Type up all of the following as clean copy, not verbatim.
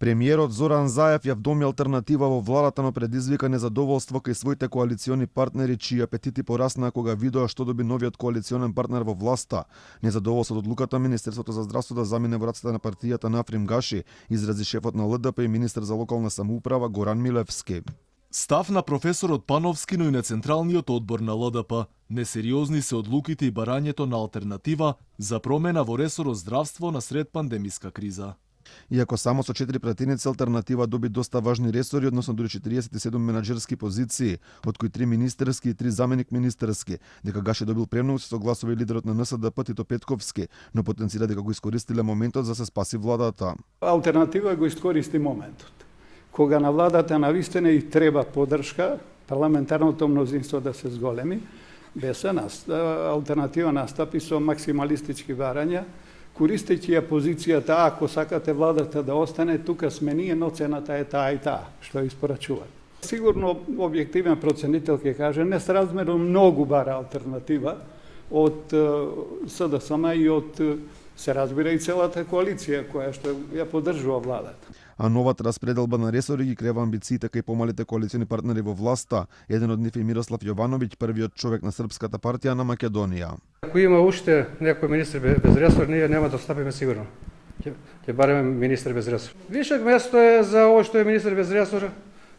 Премиерот Зоран Заев ја вдоми алтернатива во владата, но предизвика незадоволство кај своите коалициони партнери чии апетити пораснаа кога видоа што доби новиот коалиционен партнер во власта. Незадоволство од одлуката Министерството за здравство да замине во рацете на партијата на Африм Гаши, изрази шефот на ЛДП и министер за локална самоуправа Горан Милевски. Став на професорот Пановски, но и на Централниот одбор на ЛДП. Несериозни се одлуките и барањето на алтернатива за промена во ресорот здравство на сред пандемиска криза. Иако само со 4 пратеници алтернатива доби доста важни ресори, односно дури 47 менаџерски позиции, од кои 3 министерски и 3 заменик министерски, дека Гаши добил премногу се согласува и лидерот на НСДП Тито Петковски, но потенцира дека го искористиле моментот за се спаси владата. Алтернатива го искористи моментот. Кога на владата навистина и треба поддршка, парламентарното мнозинство да се зголеми, алтернатива настапи со максималистички барања, користејќи ја позицијата, ако сакате владата да остане, тука сме ние, но цената е таа и таа, што испорачува. Сигурно објективен проценител ќе каже несразмерно многу бара алтернатива од СДСМ и од се разбира и целата коалиција која што ја поддржува владата. А новата распределба на ресори ги крева амбициите кај помалите коалициони партнери во власта. Еден од нив е Мирослав Јовановиќ, првиот човек на Српската партија на Македонија. Ако има уште некој министер без ресор, ние нема да стапиме сигурно. Ќе бареме министер без ресор. Вишок место е за овој што е министер без ресор,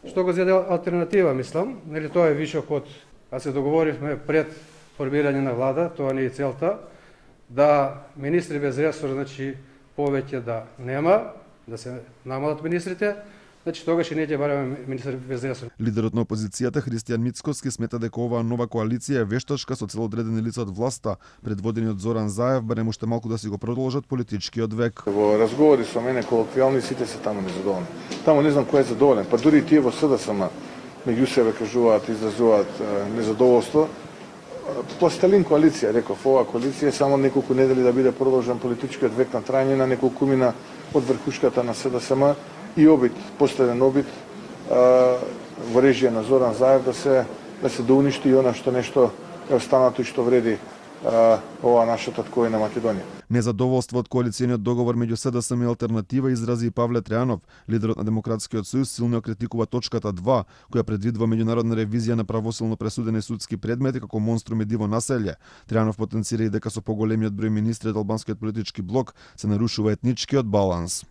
што го зеде алтернатива, мислам. Нели тоа е вишок од, а се договоривме пред формирање на влада, тоа не е целта, да министри без ресор, значи повеќе да нема, да се намалат министрите, значи тогаш и не ќе бараме министер без ресор. Лидерот на опозицијата Христијан Мицкоски смета дека оваа нова коалиција е вештачка со цел одредени лица од власта, предводени од Зоран Заев, барем уште малку да си го продолжат политичкиот век. Во разговори со мене колоквијални сите се таму незадоволни. Таму не знам кој е задоволен, па дури и тие во СДСМ меѓу себе кажуваат, изразуваат незадоволство. Пластелин коалиција, реков, оваа коалиција е само неколку недели да биде продолжен политичкиот век на трајање на неколкумина од врхушката на СДСМ и обид, последен обид во режија на Зоран Заев да се доуништи и она што нешто е останато и што вреди оваа нашата ткоина Македонија. Незадоволство од коалициониот договор меѓу СДСМ и алтернатива изрази и Павле Тројанов. Лидерот на Демократскиот сојуз силно критикува точката 2, која предвидува меѓународна ревизија на правосилно пресудени судски предмети како монструм и диво населје. Тројанов потенцира и дека со поголемиот број министри од албанскиот политички блок се нарушува етничкиот баланс.